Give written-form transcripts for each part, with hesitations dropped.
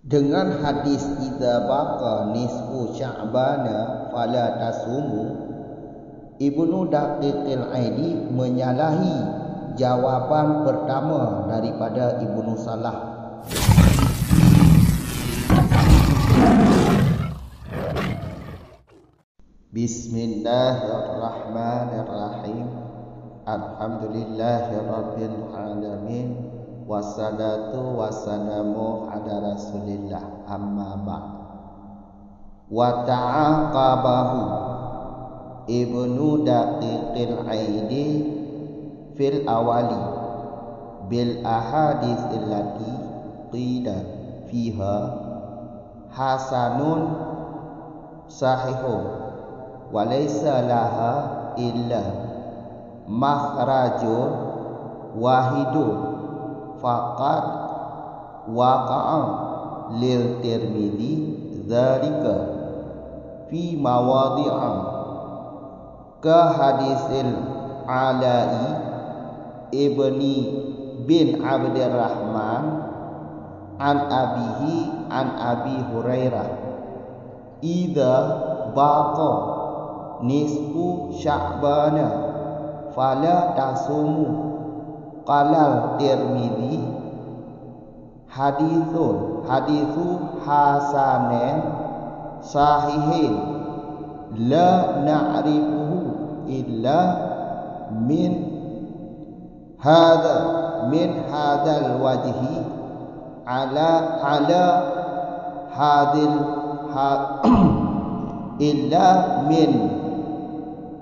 dengan hadis idza baqa nisfu sya'bana fala tasumu, Ibnu Daqiqil Aidi menyalahi jawapan pertama daripada Ibnu Salah. Bismillahirrahmanirrahim. Alhamdulillahirabbil alamin. Wassalatu wassalamu ala Rasulillah, amma ba'd. Wa ta'aqabahu Ibnu Daqiqil Aidi fil awali bil ahadits allati qila fiha hasanun sahihun wa laysa laha illa makhrajun wahidun faqad waqa'a lil Tirmidzi dzalika fi mawadhi'a ka hadisil Ala'i ibni bin Abdurrahman an abihi an Abi Hurairah idza baqa nisfu sya'bana fala tasumu. Qalal Tirmidzi hadithu hasanen sahihin la na'rifuhu illa min hadzal wajhi ala hadil illa min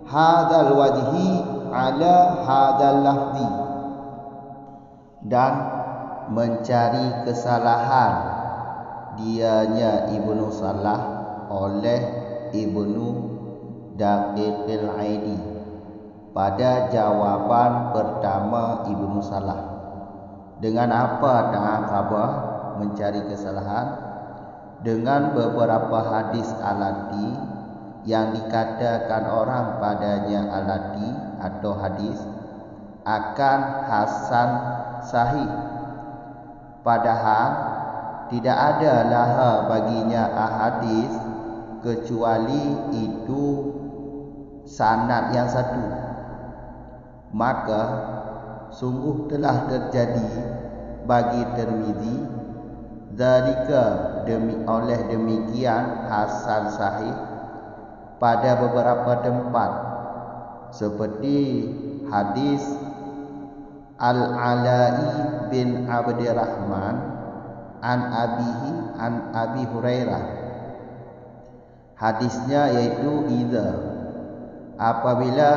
hadzal wajhi ala hadzal lafzi, dan mencari kesalahan dianya Ibnu Salah oleh Ibnu Daqiqil Aidi pada jawapan pertama Ibnu Salah. Dengan apa ta'aqabah mencari kesalahan? Dengan beberapa hadis alati yang dikatakan orang padanya alati atau hadis akan hasan sahih, padahal tidak ada laha baginya ahadis kecuali itu sanad yang satu. Maka sungguh telah terjadi bagi Tirmidzi zalika oleh demikian hasan sahih pada beberapa tempat, seperti hadis Al-Ala'i bin Abdurrahman an abihi an Abi Hurairah. Hadisnya yaitu idza, apabila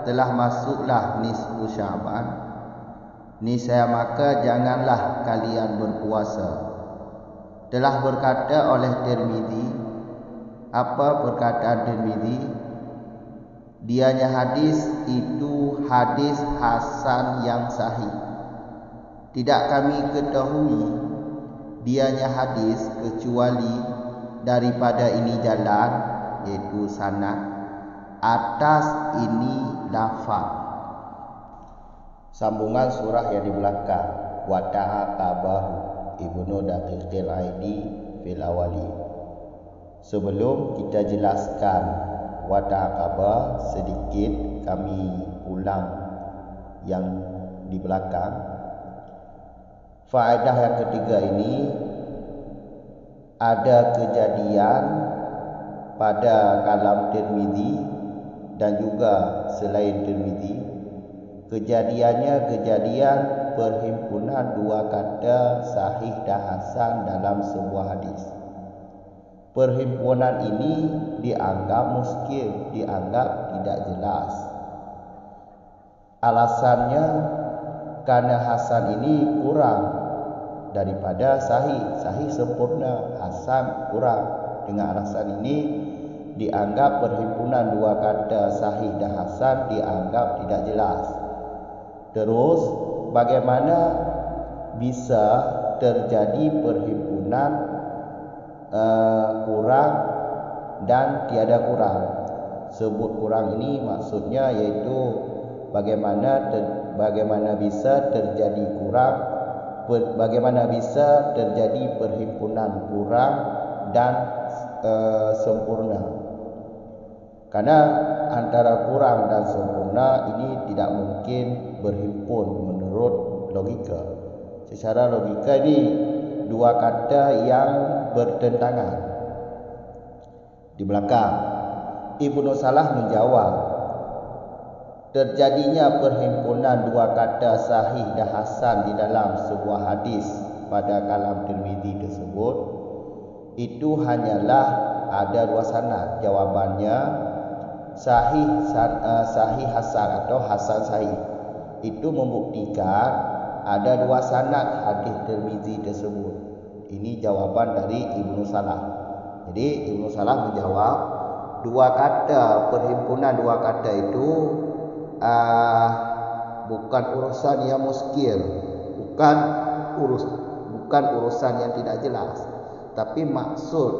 telah masuklah nisfu Sya'ban, niscaya maka janganlah kalian berpuasa. Telah berkata oleh Tirmidzi, apa perkataan Tirmidzi? Dianya hadis itu hadis hasan yang sahih. Tidak kami ketahui dianya hadis kecuali daripada ini jalan, yaitu sanad, atas ini lafaz. Sambungan surah yang di belakang. Wa ta'aqabahu Ibnu Daqiqil Aidi fil awali. Sebelum kita jelaskan wa ta'aqabah, sedikit kami ulang yang di belakang. Faedah yang ketiga ini, ada kejadian pada kalam Tirmidzi dan juga selain Tirmidzi. Kejadiannya kejadian perhimpunan dua kata sahih dan hasan dalam sebuah hadis. Perhimpunan ini dianggap muskil, dianggap tidak jelas. Alasannya karena hasan ini kurang daripada sahih. Sahih sempurna, hasan kurang. Dengan alasan ini dianggap perhimpunan dua kata sahih dan hasan dianggap tidak jelas. Terus bagaimana bisa terjadi perhimpunan kurang dan tiada kurang? Sebut kurang ini maksudnya yaitu bagaimana bisa terjadi kurang bagaimana bisa terjadi perhimpunan kurang dan sempurna. Karena antara kurang dan sempurna ini tidak mungkin berhimpun menurut logika. Secara logika ini dua kata yang bertentangan. Di belakang Ibnu Salah menjawab, terjadinya perhimpunan dua kata sahih dan hasan di dalam sebuah hadis pada kalam Tirmizi tersebut itu hanyalah ada dua sanad. Jawabannya sahih hasan atau hasan sahih. Itu membuktikan ada dua sanad hadis Tirmizi tersebut. Ini jawaban dari Ibnu Salah. Jadi Ibnu Salah menjawab, dua kata, perhimpunan dua kata itu bukan urusan yang muskil, bukan urusan yang tidak jelas. Tapi maksud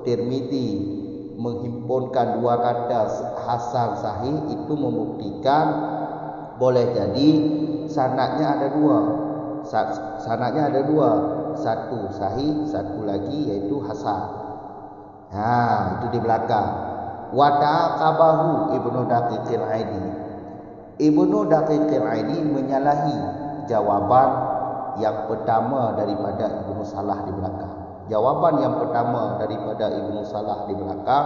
Tirmizi menghimpunkan dua kata hasan sahih itu membuktikan boleh jadi sanadnya ada dua. Sanadnya ada dua, satu sahih, satu lagi yaitu hasan. Itu di belakang. Wata'aqabahu Ibnu Daqiqil Aidi. Ibnu Daqiqil Aidi menyalahi jawaban yang pertama daripada Ibnu Salah di belakang. Jawaban yang pertama daripada Ibnu Salah di belakang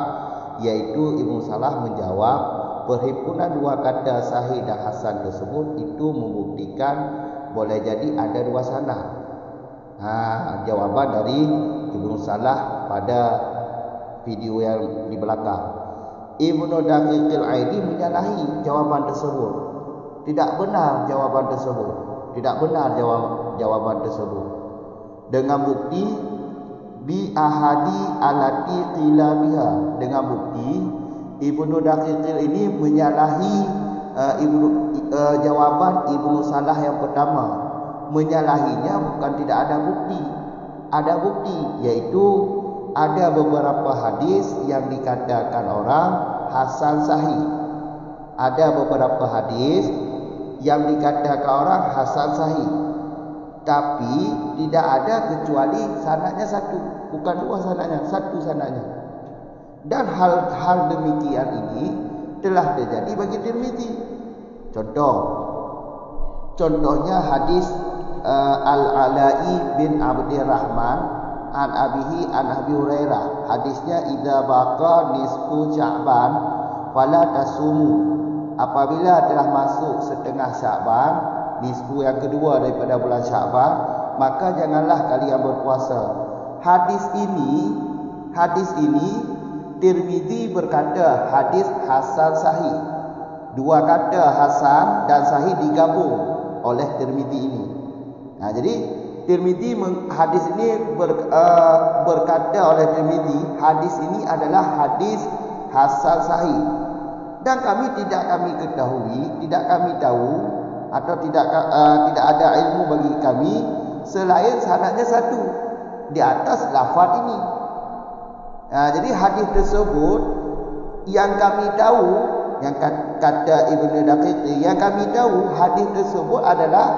yaitu Ibnu Salah menjawab perhimpunan dua kata sahih dan hasan tersebut itu membuktikan boleh jadi ada dua sanad. Jawaban dari Ibnu Salah pada video yang di belakang. Ibnu Daqiqil Aidi menyalahi jawaban tersebut. Tidak benar jawaban tersebut. Tidak benar jawaban tersebut. Dengan bukti bi ahadi alati qila biha. Dengan bukti Ibnu Daqiqil ini menyalahi jawaban Ibnu Salah yang pertama. Menyalahinya bukan tidak ada bukti. Ada bukti, yaitu ada beberapa hadis yang dikatakan orang hasan sahih. Ada beberapa hadis yang dikatakan orang hasan sahih. Tapi tidak ada kecuali sanadnya satu, bukan dua sanadnya, satu sanadnya. Dan hal demikian ini telah terjadi bagi Tirmizi. Contohnya hadis Al-Ala'i bin Abdirrahman an abihi an Abi Hurairah. Hadisnya idza baqa nisfu Sya'ban fala tasumu. Apabila telah masuk setengah Sya'ban, nisfu yang kedua daripada bulan Sya'ban, maka janganlah kalian berpuasa. Hadis ini Tirmizi berkata hadis hasan sahih. Dua kata hasan dan sahih digabung oleh Tirmizi ini. Jadi Tirmizi hadis ini berkata oleh Tirmizi, hadis ini adalah hadis hasan sahih. Dan tidak kami ketahui, tidak kami tahu atau tidak ada ilmu bagi kami selain sanadnya satu di atas lafaz ini. Jadi hadis tersebut yang kami tahu, yang kata Ibnu Daqiq, yang kami tahu hadis tersebut adalah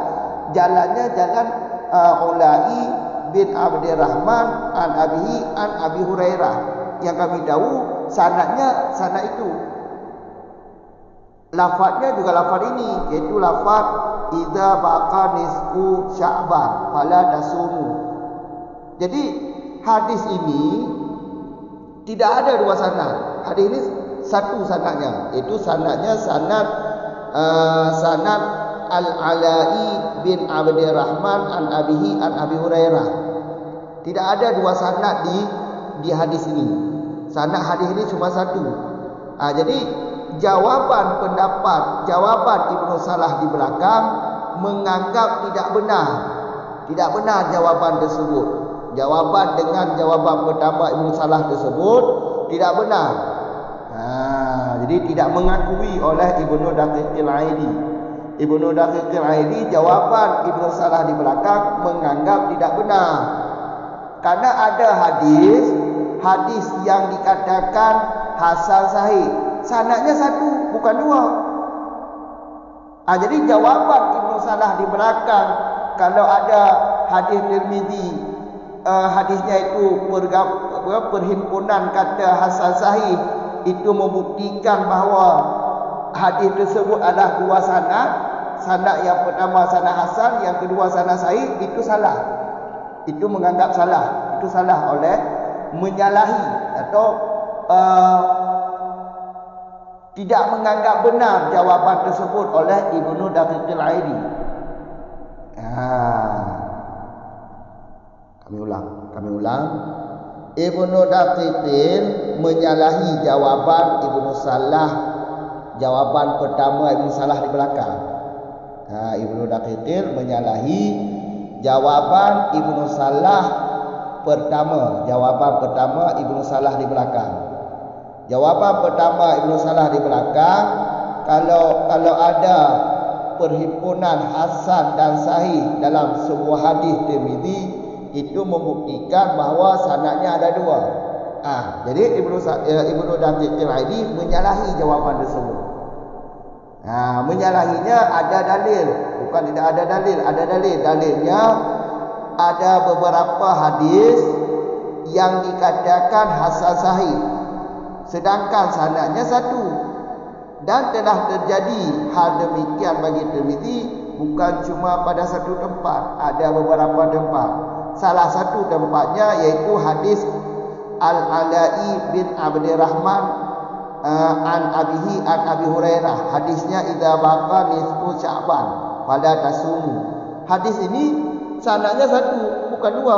jalannya jalan Ulai bin Abdirrahman an abihi an Abi Hurairah. Yang kami tahu sanadnya sanad itu. Lafaznya juga lafaz ini, yaitu lafaz idza baqa nisfu Sya'ban fala tasumu. Jadi hadis ini tidak ada dua sanad. Hadis ini satu sanadnya, yaitu sanadnya sanad Al-Ala'i bin Abdirrahman an abihi an Abi Hurairah. Tidak ada dua sanad di hadis ini. Sanad hadis ini cuma satu. Jadi jawaban Ibnu Salah di belakang menganggap tidak benar jawaban tersebut. Jawaban dengan jawaban pertama Ibnu Salah tersebut tidak benar. Jadi tidak mengakui oleh Ibnu Daqiqil Aidi. Ibnu Daqiqil Aidi jawaban Ibnu Salah di belakang menganggap tidak benar. Karena ada hadis yang dikatakan hasan sahih. Sanadnya satu, bukan dua. Jadi jawaban Ibnu Salah di belakang kalau ada hadis Tirmizi, hadisnya itu perhimpunan kata hasan sahih, itu membuktikan bahawa hadis tersebut adalah dua sanad. Sanad yang pertama sanad hasan, yang kedua sanad sahih, itu salah. Itu menganggap salah. Itu salah oleh menyalahi atau tidak menganggap benar jawapan tersebut oleh Ibnu Daqiqil Aidi. Kami ulang. Ibnu Daqiqil menyalahi jawaban Ibnu Salah. Jawaban pertama Ibnu Salah di belakang. Ibnu Daqiqil menyalahi jawaban Ibnu Salah pertama. Jawaban pertama Ibnu Salah di belakang. Jawaban pertama Ibnu Salah di belakang, kalau ada perhimpunan hasan dan sahih dalam sebuah hadis Tirmizi, itu membuktikan bahawa sanadnya ada dua. Jadi Ibnu Daqiqil Aidi menyalahi jawapan tersebut. Menyalahinya ada dalil, bukan tidak ada dalil, ada dalil. Dalilnya ada beberapa hadis yang dikatakan hasan sahih, sedangkan sanadnya satu. Dan telah terjadi hal demikian bagi Tirmizi bukan cuma pada satu tempat, ada beberapa tempat. Salah satu tempatnya yaitu hadis Al-Ala'i bin Abdurrahman an abihi an Abi Hurairah. Hadisnya idza baqa nisfu Sya'ban fala tasumu. Hadis ini sanadnya satu, bukan dua.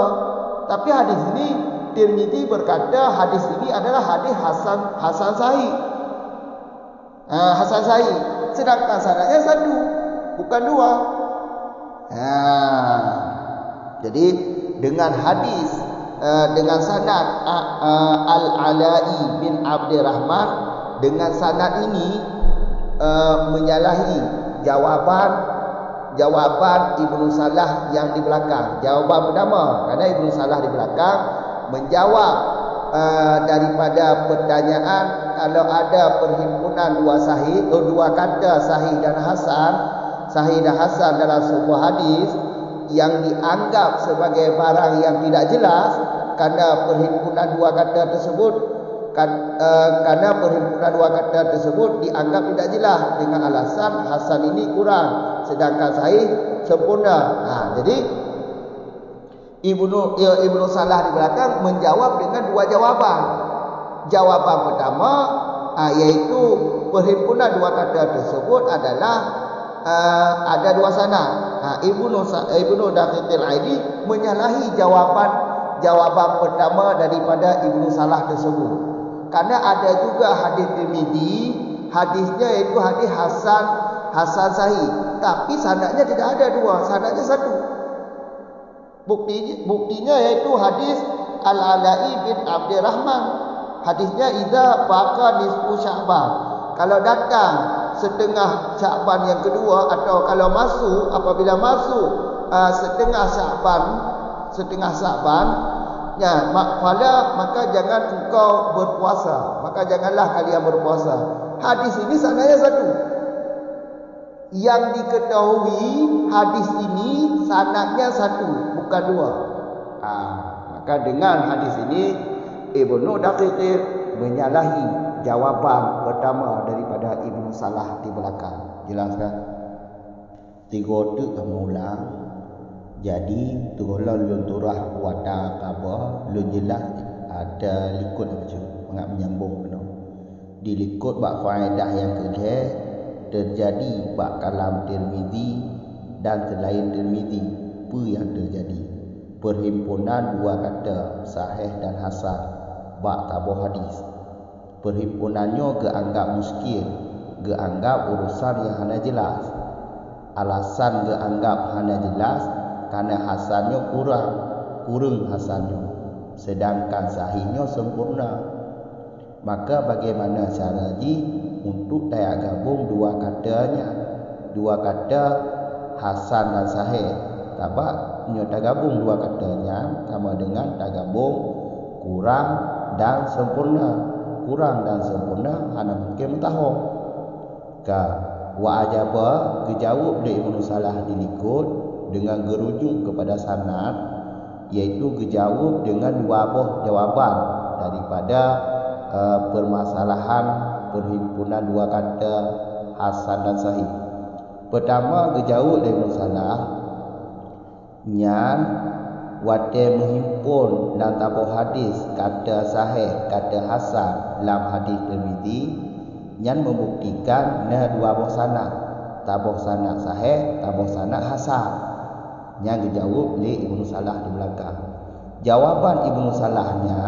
Tapi hadis ini Tirmizi berkata hadis ini adalah hadis hasan sahih. Hasan sahih, sedangkan sanadnya satu, bukan dua. Jadi dengan hadis dengan sanad Al-Ala'i bin Abdurrahman, dengan sanad ini menyalahi jawaban Ibnu Salah yang di belakang. Jawaban pertama, karena Ibnu Salah di belakang menjawab daripada pertanyaan kalau ada perhimpunan dua kata sahih dan hasan dalam sebuah hadis yang dianggap sebagai barang yang tidak jelas, karena perhimpunan dua kata tersebut dianggap tidak jelas dengan alasan hasan ini kurang sedangkan sahih sempurna. Jadi Ibnu Salah di belakang menjawab dengan dua jawaban. Jawaban pertama yaitu perhimpunan dua kata tersebut adalah ada dua sanad. Ibnu Daqiqil Aidi menyalahi jawaban pertama daripada Ibnu Salah tersebut. Karena ada juga hadis Tirmizi, hadisnya yaitu hadis hasan sahih, tapi sanadnya tidak ada dua, sanadnya satu. Buktinya yaitu hadis Al-Ala'i bin Abdurrahman. Hadisnya idza baqa nisfu Sya'ban. Kalau datang setengah Sya'ban yang kedua, atau kalau apabila masuk setengah Sya'ban ya, maka jangan engkau berpuasa, maka janganlah kalian berpuasa. Hadis ini sanadnya satu. Yang diketahui hadis ini sanadnya satu, bukan dua. Maka dengan hadis ini Ibnu Daqiqil menyalahi jawaban pertama daripada Ibnu Salah di belakang. Jelas kan? Tiga tu kamu ulang. Jadi turunlah lunturah wata kaba lun jelas ada likut macam mengat menyambung benar. Dilikut bak faedah yang kedua terjadi bak kalam Tirmizi dan selain Tirmizi, apa yang terjadi? Perhimpunan dua kata sahih dan hasan bak tabuh hadis. Perhimpunannya geanggap muskil, geanggap urusan yang hana jelas. Alasan geanggap hana jelas karena hasannya kurang hasannya, sedangkan sahihnya sempurna. Maka bagaimana caranya untuk daya gabung dua kata hasan dan sahih? Tabaknya tak gabung dua katanya sama dengan tak gabung kurang dan sempurna. Kurang dan sempurna hanya mungkin mentahong. Wa ajaba kejawab dari Ibnu Salah dilikut dengan gerujuk kepada sanad, iaitu dijawab dengan dua buah jawaban daripada permasalahan perhimpunan dua kata hasan dan sahih. Pertama, dijawab dari Ibnu Salah nyan wate menghimpun dalam tabuh hadis kata sahih, kata hasan dalam hadis Tirmizi, nyan membuktikan dua buah sanad, tabuh sanad sahih, tabuh sanad hasan. Yang dijawab oleh Ibnu Salah di belakang. Jawaban Ibnu Salahnya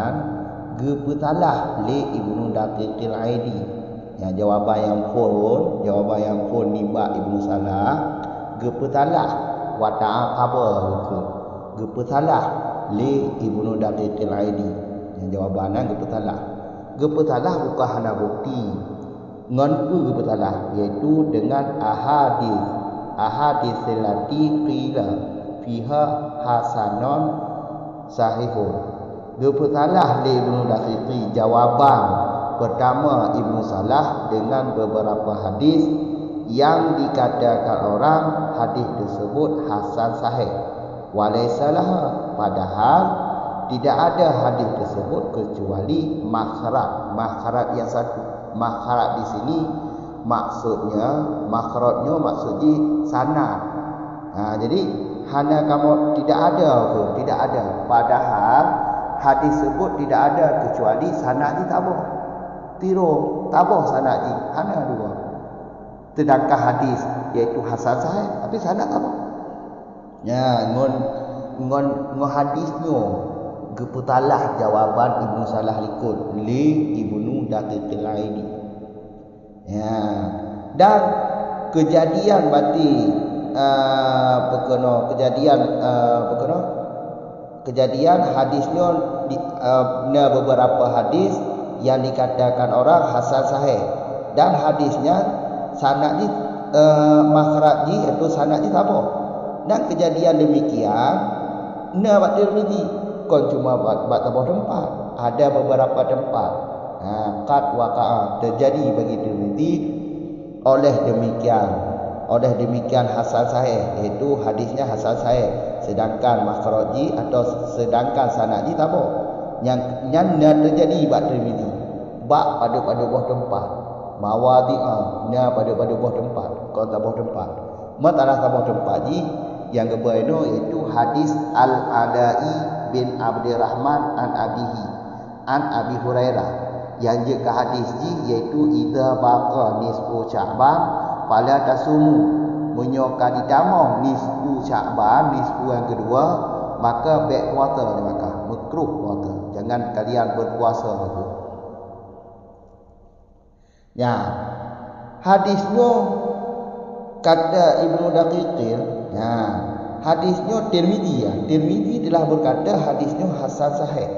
gepetalah oleh Ibnu Daqiqil Aidi. Ya, jawaban yang pun nimba Ibnu Salah gepetalah wa ta'aqaba ke. Gepetalah oleh Ibnu Daqiqil Aidi. Yang jawabannya gepetalah bukan hanya bukti. Ngan gepetalah iaitu dengan ahadis selati qila fiha hasanon sahihun. Gepetalah li Ibnu Daqiqi jawaban pertama Ibnu Salah dengan beberapa hadis yang dikatakan orang hadis tersebut hasan sahih. Walaisalah, padahal tidak ada hadis tersebut kecuali makharat yang satu. Makharat di sini maksudnya sanad. Jadi hanya kamu tidak ada. Padahal hadis tersebut tidak ada kecuali sanad tabuh. Tabuh sanad hanya dua. Sedangkan hadis iaitu hasan sahih tapi sanad tabuh. Ya, ngon hadisnya geputalah jawaban Ibnu Salah likut li Ibnu Daqiqil Aidi. Ya, dan kejadian kejadian hadisnya beberapa hadis yang dikatakan orang hasan sahih dan hadisnya sanadnya makhrajnya iaitu sanadnya tabuh. Dan kejadian demikian buat Tirmizi kon cuma buat tabuh tempat, ada beberapa tempat qad waqa'a terjadi bagi Tirmizi. Oleh demikian hasan sahih, iaitu hadisnya hasan sahih, sedangkan makhrajnya atau sedangkan sanadnya tabuh. Yang terjadi buat Tirmizi pada buah tempat mawadi'ah pada buah tempat kon tabuh tempat matalah tabuh tempat yang kebaino iaitu hadis Al-Alai bin Abdurrahman an Abi Hurairah yang je ke hadis iaitu idza baqa nisfu Sya'ban fala tasumu, menyoka ditambah nisfu Sya'ban, nisfu yang kedua, maka back puasa dia makan, makruh puasa. Jangan kalian berpuasa lagi. Ya. Hadisnya kata Ibnu Daqiqil, ya. Hadisnya Tirmizi telah berkata hadisnya hasan sahih.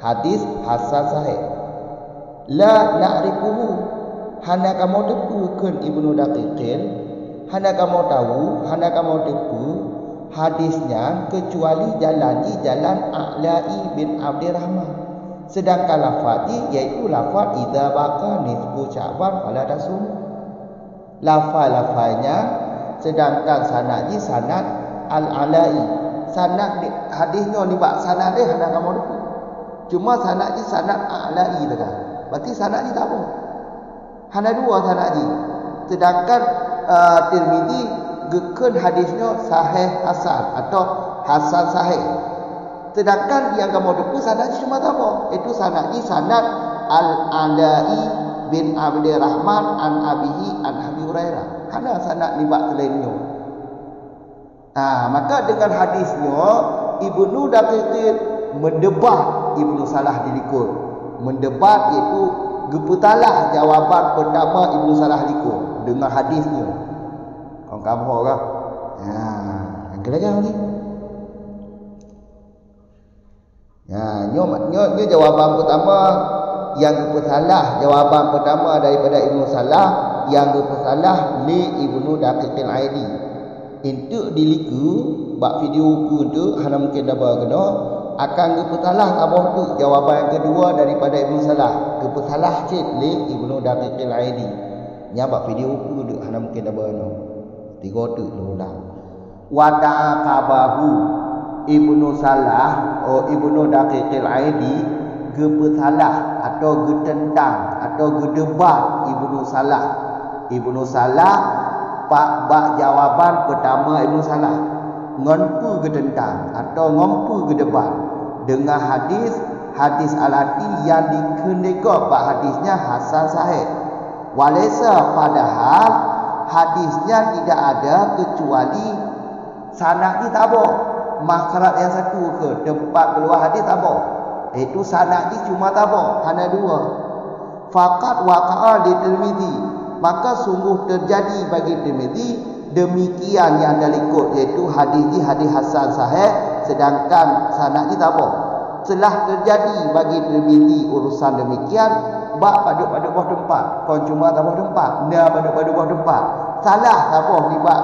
Hadis hasan sahih. La na'rifuhu, hana kamu depukeun Ibnu Daqiqil, hana kamu tahu, hana kamu depu hadisnya kecuali jalan A'lai bin Abdurrahman. Sedangkan lafaz iaitu lafaz idza baqa nisfu Sya'ban fala tasum. Lafaznya sedangkan sanadnya sanad Al-Alai. Sanad hadisnya ni bak sanad dia hana kamu depu. Cuma sanadnya sanad A'lai dah. Berarti sanadnya tak apa. Hana dua sanadnya. Sedangkan Tirmizi gekeun hadisnya sahih hasan atau hasan sahih. Sedangkan yang kamu depu sanadnya cuma tak apa. Itu sanadnya sanad Al-Alai bin Abdurrahman an Abi Hurairah. Hana sanad ni bak selainnya. Maka dengan hadisnya Ibnu Daqiqil mendebat Ibnu Salah dilikut. Mendebat iaitu geputalah jawaban pertama Ibnu Salah likut dengan hadisnya. Kamu orang. Yang kelajang ni. Nyo jawapan pertama yang geputalah jawaban pertama daripada Ibnu Salah yang geputalah li Ibnu Daqiqil Aidi. Itu diliku bak video ku tu hana mungkin dapat kena akan geputalah tabuh tu jawapan yang kedua daripada Ibnu Salah. Geputalah cik li Ibnu Daqiqil Aidi. Nya bak video ku tu hana mungkin dapat kena. Tiga tu ulang. Wada'a kabahu Ibnu Salah Ibnu Daqiqil Aidi gebersalah atau getentang atau gedebat Ibnu Salah. Ibnu Salah bak jawaban pertama Ibnu Salah ngompu getentang atau ngompu gedebat dengan hadis Al-Ati yang dikendeka bak hadisnya hasan sahih. Walaysa padahal hadisnya tidak ada kecuali sanad ni tak apa. Makhraj yang satu ke tempat keluar hadis tak apa. Itu sanad ni cuma tak apa, hanya dua. Faqat waqa'a di Tirmizi, maka sungguh terjadi bagi Tirmizi demikian yang anda ikut, iaitu hadis ni hadis hasan sahih sedangkan sanad ni tak apa. Telah terjadi bagi Tirmizi urusan demikian bab pada buah tempat. Kau cuma tak buah tempat, na pada buah tempat. Salah tak apa bab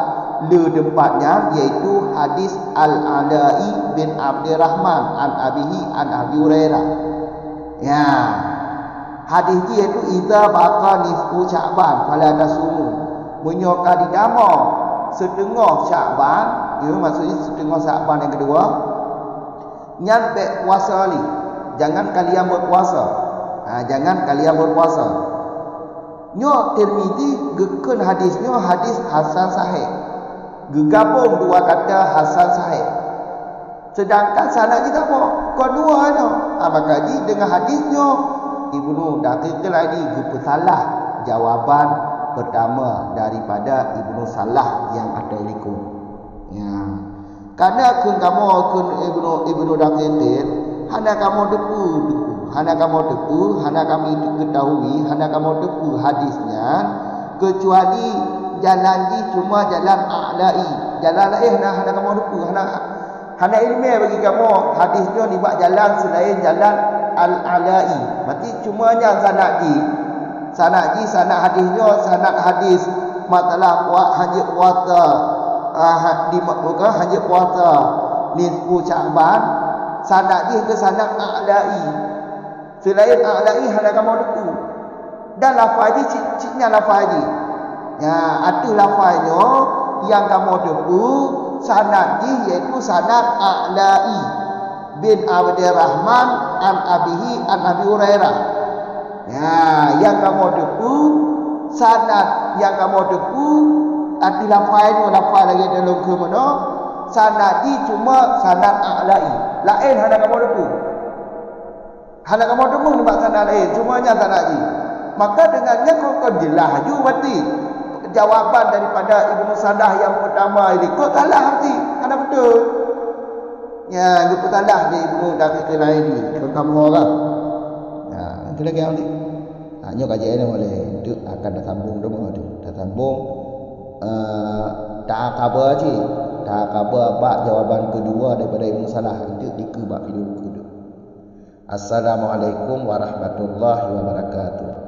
le tempatnya, iaitu hadis Al-Ala'i bin Abdurrahman an abihi an Abi Hurairah. Ya. Hadis dia iaitu idza baqa nisfu Sya'ban fala tasumu. Menyoka di dama setengah Sya'ban, ya maksudnya setengah Sya'ban yang kedua. Nyampe puasa ni, jangan kalian berpuasa. Jangan kalian berpuasa. Nyo Tirmizi gekun hadisnya hadis hasan sahih. Gegabung dua kata hasan sahih. Sedangkan sanad kita apa? Kedua-duanya. Maka dengan hadisnya Ibnu Daqiqil Aidi gebersalah jawaban pertama daripada Ibnu Salah yang ada likut. Ya. Karena kamu Ibnu Daqiqil hanya kamu depu, hanya kami ketahui, hanya kamu depu hadisnya, kecuali jalan ni cuma jalan a'la'i. Jalan lain hanya kamu depu, hanya ilmiah bagi kamu hadisnya ni buat jalan selain jalan al-ala'i. Berarti cumanya sanad hadisnya sanad hadis masalah hanya puasa di bukan hanya puasa nisfu Sya'ban, sanad dia ke sanad a'la'i. Selain a'la'i hanya kamu depu. Dan lafaz ni cik-ciknya lafaz ni. Ya, ada lafaznya yang kamu depu sanad ni iaitu sanad a'la'i bin Abdurrahman an abihi an Abi Hurairah. Ya, yang kamu depu sanad yang kamu depu ada lafaznya lagi dalam ke mana? Sanad ni cuma sanad a'la'i. Lain hanya kamu depu. Hanya kamu depu ni sanad lain, cumanya sanad ni. Maka dengannya kau jelas ju berarti jawaban daripada Ibnu Salah yang pertama ini kau salah berarti. Ada betul. Ya, dia salah dia Ibnu Daqiqil Aidi. Kau kamu orang. Ya, itu lagi yang ni. Hanya kajian ni boleh itu akan dah sambung demo tu. Dah sambung tak khabar je. Tak khabar bab jawapan kedua daripada Ibnu Salah itu di bab video kedua. Assalamualaikum warahmatullahi wabarakatuh.